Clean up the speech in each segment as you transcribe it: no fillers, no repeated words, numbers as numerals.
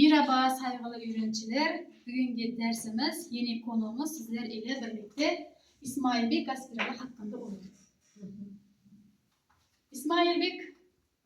Merhaba saygılı öğrenciler. Bugünkü dersimiz yeni konuğumuz sizler ile birlikte İsmail Bey Gaspiralı hakkında olur. İsmail Bey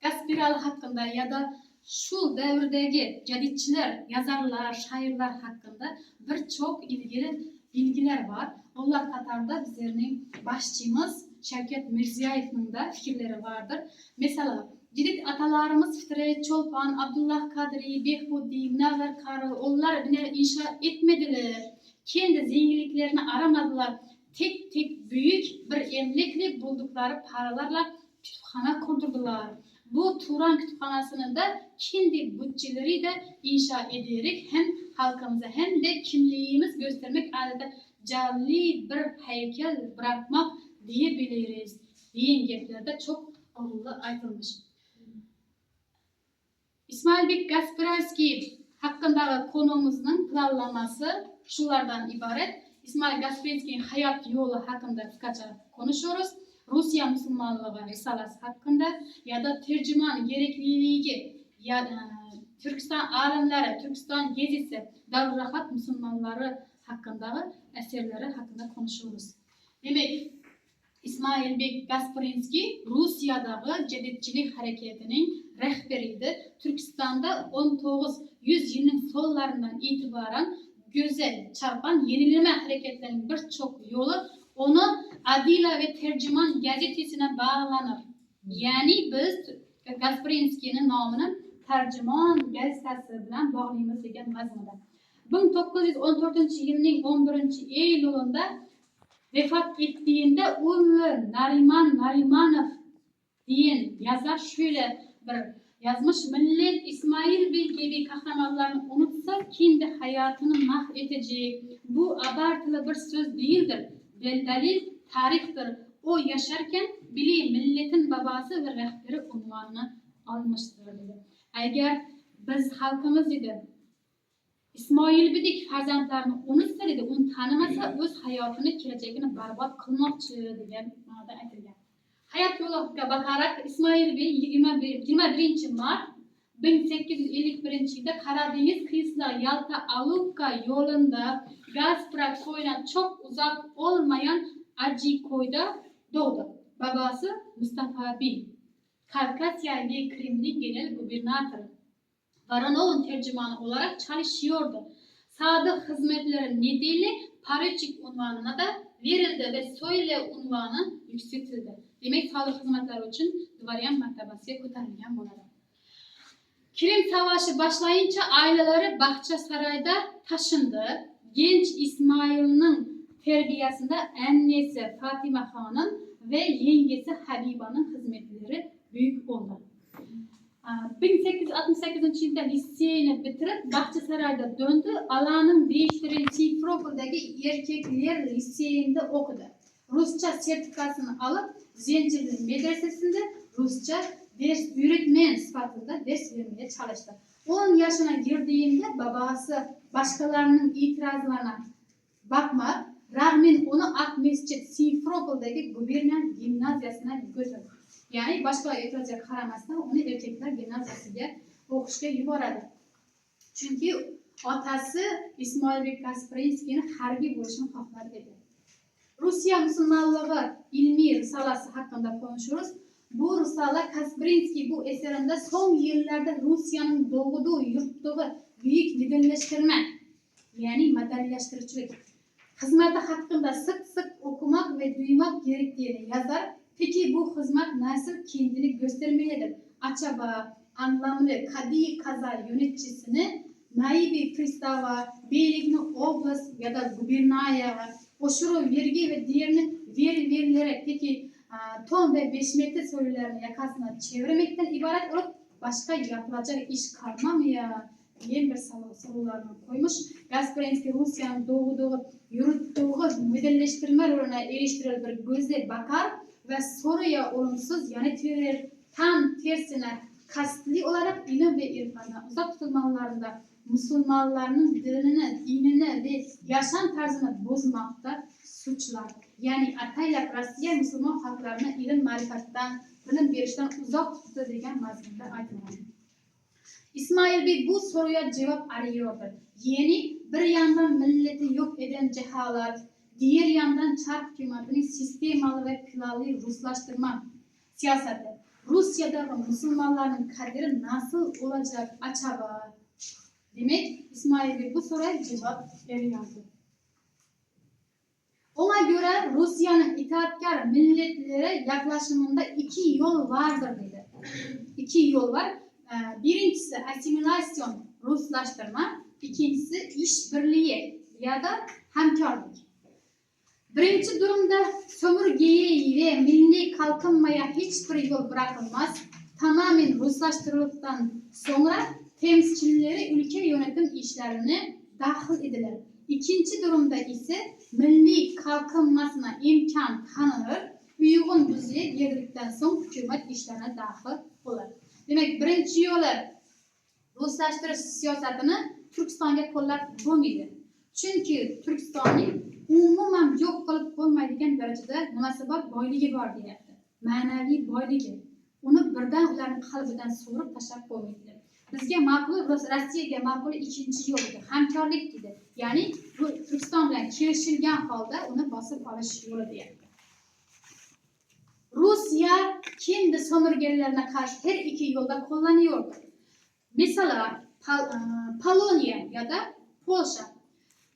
Gaspiralı hakkında ya da şu devrdeki jadidçiler, yazarlar, şairler hakkında birçok ilgili bilgiler var. Onlar katarında bizlerin başçımız Şevket Mirziyoyev'nin de fikirleri vardır. Mesela Jadid atalarımız Fikret Çolpan, Abdullah Kadri, Behbudi, Münevver Karı, onlar bina inşa etmediler. Kendi zenginliklerini aramadılar. Tek tek büyük bir emlakli buldukları paralarla kütüphane kurdurdular. Bu Turan kütüphanesini de kendi bütçeleri de inşa ederek hem halkımıza hem de kimliğimiz göstermek adeta canlı bir heykel bırakmak diyebiliriz. Diyen geplerde çok aytılmış. İsmail Bey Gaspersky hakkındaki konumuzun planlaması şulardan ibaret. İsmail Gaspersky'nin hayat yolu hakkında kısaca konuşuyoruz. Rusya Müslümanlığı risalesi hakkında ya da tercüman gerekliliği ya Türkistan alimleri, Türkistan gezisi, Darurahat Müslümanları hakkındaki eserleri hakkında konuşuyoruz. Demek İsmail Bey Gaspersky Rusya'daki jadidçilik hareketinin rehberiydi. Türkistan'da 1900 yılın sonlarından itibaren göze çarpan yenileme hareketlerinin birçok yolu onu Adila ve Tercüman gazetesine bağlanır. Yani biz Gaspersky'nin namını Tercüman gazetesi bilen bağlayımız degan mazmunda. 1914 yılının 11 Eylül'ünde vefat ettiğinde oğlu Nariman Narimanov diyen yazar şöyle bir yazmış: millet İsmail Bey gibi kahramanlarını unutsa kendi hayatını mahvedecek. Bu abartılı bir söz değildir. Delil tarihtir. O yaşarken bile milletin babası ve rehberi unvanını almıştır dedi. Eğer biz halkımız idi İsmail Bey'deki farzandlarını unutsa dedi, onu tanımasa öz hayatını, geleceğini berbat kılmakçı degan ma'noda aytilgan. Hayat yoluga bakarak İsmail Bey 21 Mart 1851 yılda Karadeniz kıyısında Yalta Alupka yolunda Gaspra koyuna çok uzak olmayan Acikoy'da doğdu. Babası Mustafa Bey, Kafkasya ve Krim'in genel gubernatörü. Varanov'un tercümanı olarak çalışıyordu. Sadık hizmetleri nedeniyle Paraçik unvanına da verildi ve Soyle unvanı yükseltildi. Demek sağlık hizmetleri için Dvaryan mertebesiye ko'tarilgan bo'ladi. Krim Savaşı başlayınca aileleri Bahçesaray'da taşındı. Genç İsmail'in terbiyesinde annesi Fatima Hanım ve yengesi Habiba'nın hizmetleri büyük oldu. 1868 yılında liseyini bitirip Bahçesaray'da döndü. Alanın değiştirildiği Simferopol'daki erkekler liseyinde okudu. Rusça sertifikasını alıp Zencirli medresesinde Rusça ders öğretmen sıfatında ders vermeye çalıştı. 10 yaşına girdiğinde babası başkalarının itirazlarına bakmak rağmen onu Akmescit Simferopol'daki Gubernial Gimnazyası'na götürdü. Yani başka itirazga qaramasdan onu erkekler gimnaziyasiga o'qishga yuboradi. Çünkü otasi İsmail Bey Gaspersky'nin harbiy bo'lishini xohlar edi. Rusya Müslümanlığı ilmi risalesi hakkında konuşuruz. Bu risale Gaspersky bu eserinde son yıllarda Rusya'nın doğduğu, yurtduğu büyük dinleştirme, yani materyalleştiricilik hizmeti hakkında sık sık okumak ve duymak gerektiğini yazar. Peki bu hizmet nasıl kendini göstermelidir? Acaba anlamlı Kadi Kaza yöneticisini naibi pristava, beylikli oblast ya da gubernaya, oşuru vergi ve diğerini verilerek peki ton ve 5 metre sorularını yakasına çevirmekten ibaret olup başka yapılacak iş kalmam ya diyen bir sorularını koymuş. Gaspersky Rusya'nın doğduğu, yürüttüğü modelleştirme rolüne eriştirir bir gözle bakar ve soruya olumsuz yanıt verir. Tam tersine kastli olarak ilim ve irfandan uzak tutulmalarında Müslümanların dinini ve yaşam tarzını bozmakta suçlar. Yani ataylak Rusya Müslüman halklarına ilim marifettan, bilim verişten uzak tuttu degan mazmunda aytilgan. İsmail Bey bu soruya cevap arıyordu. Yeni bir yandan milleti yok eden cehalat, diğer yandan Çar hükümetinin sistemalı ve planlı Ruslaştırma siyaseti. Rusya'da Müslümanların kaderi nasıl olacak acaba? Demek İsmail Bey bu soruya cevap veriyordu. Ona göre Rusya'nın itaatkar milletlere yaklaşımında iki yol vardır dedi. İki yol var. Birincisi asimilasyon, Ruslaştırma. İkincisi işbirliği ya da hemkarlık. Birinci durumda sömürgeye ve milli kalkınmaya hiçbir yol bırakılmaz. Tamamen Ruslaştırıldıktan sonra temsilcileri ülke yönetim işlerine dahil edilir. İkinci durumda ise milli kalkınmasına imkan tanınır, uygun düzeye geldikten sonra hükümet işlerine dahil olur. Demek birinci yolu Ruslaştırış siyasetini Türkistan'a qo'llab bo'lmaydi. Çünkü Türkistan'ın umuman yok qilib bo'lmaydigan darajada nimasi bor, boyligi bor deyapti. Ma'naviy boyligi. Uni birdan ularning qalbidan sug'urib tashlab bo'lmaydi. Bizga ma'qul, Rossiyaga ma'qul ikkinchi yo'l edi, hamkorlik dedi. Ya'ni Turkiston bilan kelishilgan holda uni bosib olish yo'li deyapti. Rusya kendi sömürgelerine karşı her iki yolda kullanıyordu. Mesela Polonya ya da Polşa.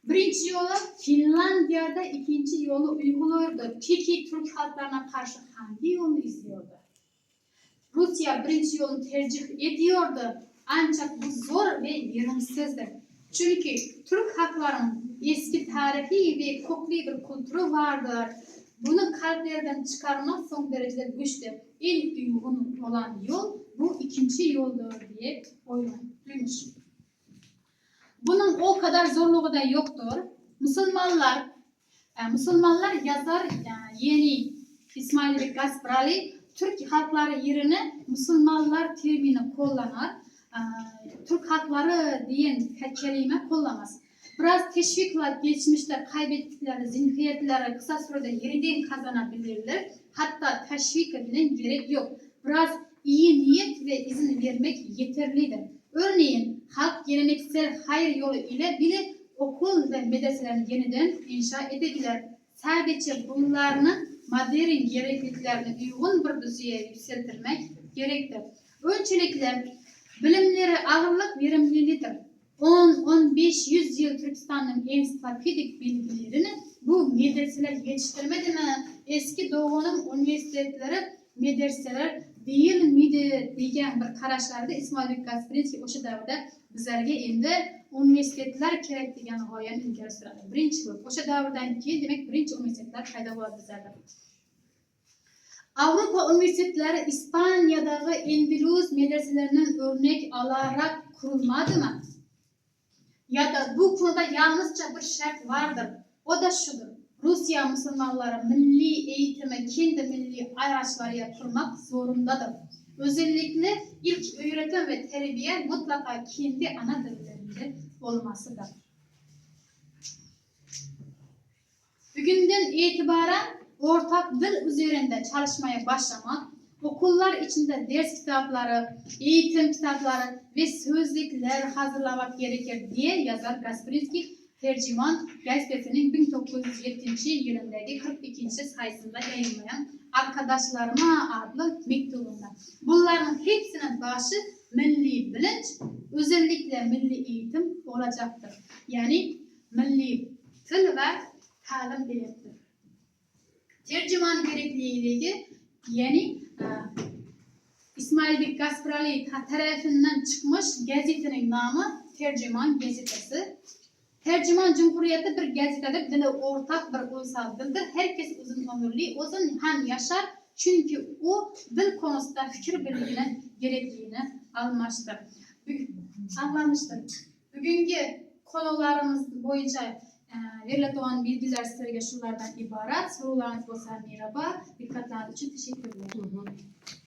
Birinci yolu Finlandiya'da, ikinci yolu uyguluyordu. Peki Türk halklarına karşı hangi yolu izliyordu? Rusya birinci yolu tercih ediyordu. Ancak bu zor ve yerimsizdir. Çünkü Türk halklarının eski tarihi ve köklü bir kültürü vardır. Bunu kalplerden çıkarmak son derece güçtür. En uygun olan yol bu ikinci yoldur diye oylamış. Bunun o kadar zorluğu da yoktur. Müslümanlar yazar yeni İsmail Bey Gasprali Türk halkları yerine Müslümanlar terimini kullanır. Türk halkları diyen kelime kullanmaz. Biraz teşvikle geçmişte kaybettikleri zihniyetleri kısa sürede yeniden kazanabilirler. Hatta teşvik edilen gerek yok. Biraz iyi niyet ve izin vermek yeterlidir. Örneğin halk geleneksel hayır yolu ile bile okul ve medreselerini yeniden inşa edebilir. Sadece bunların modern gerekliliklerini uygun bir düzeye yükseltmek gerektir. Öncelikle bilimlere ağırlık verimlilidir. 10-15-100 yıl Türkistan'ın ensiklopedik bilgilerini bu medreseler yetiştirmedi mi? Eski doğunun üniversiteleri medreseler değil miydi degan bir qarashlarda İsmail Gasprali o'sha davrda bizlarga endi universitetlar kerak degan g'oyani ilgari suradi. Birinchi bo'lib o'sha davrdan keyin demak birinchi universitetlar paydo bo'ladi bizlarda. Avrupa universitetlari İspanya'dagi Endülüs medreselerinden örnek alarak kurulmadı mı? Ya da bu konuda yalnızca bir şart vardır. O da şudur. Rusya Müslümanları milli eğitimi kendi milli araçlarıyla kurmak zorundadır. Özellikle ilk öğretim ve terbiye mutlaka kendi ana dillerinde olmasıdır. Bugünden itibaren ortak dil üzerinde çalışmaya başlamak, okullar içinde ders kitapları, eğitim kitapları ve sözlükler hazırlamak gerekir diye yazar Gasprali. Tercüman gazetesinin 1907 yılındaki 42. sayısında yayınlayan Arkadaşlarıma adlı mektubunda. Bunların hepsinin başı milli bilinç, özellikle milli eğitim olacaktır. Yani milli dil ve talim demektir. Tercüman gerekliliği yani İsmail Bey Gasprali tarafından çıkmış gazetenin namı Tercüman gazetesi. Tercüman Cumhuriyeti bir gazetedir, dili ortak bir ulusal dildir. Herkes uzun ömürlü, uzun hem yaşar. Çünkü o dil konusunda fikir birliğine gerekliğini anlamıştır. Bugünkü konularımız boyunca verilen bilgiler sizlerge şunlardan ibaret. Sorularınız olsa merhaba. Dikkatleriniz için teşekkür ederim.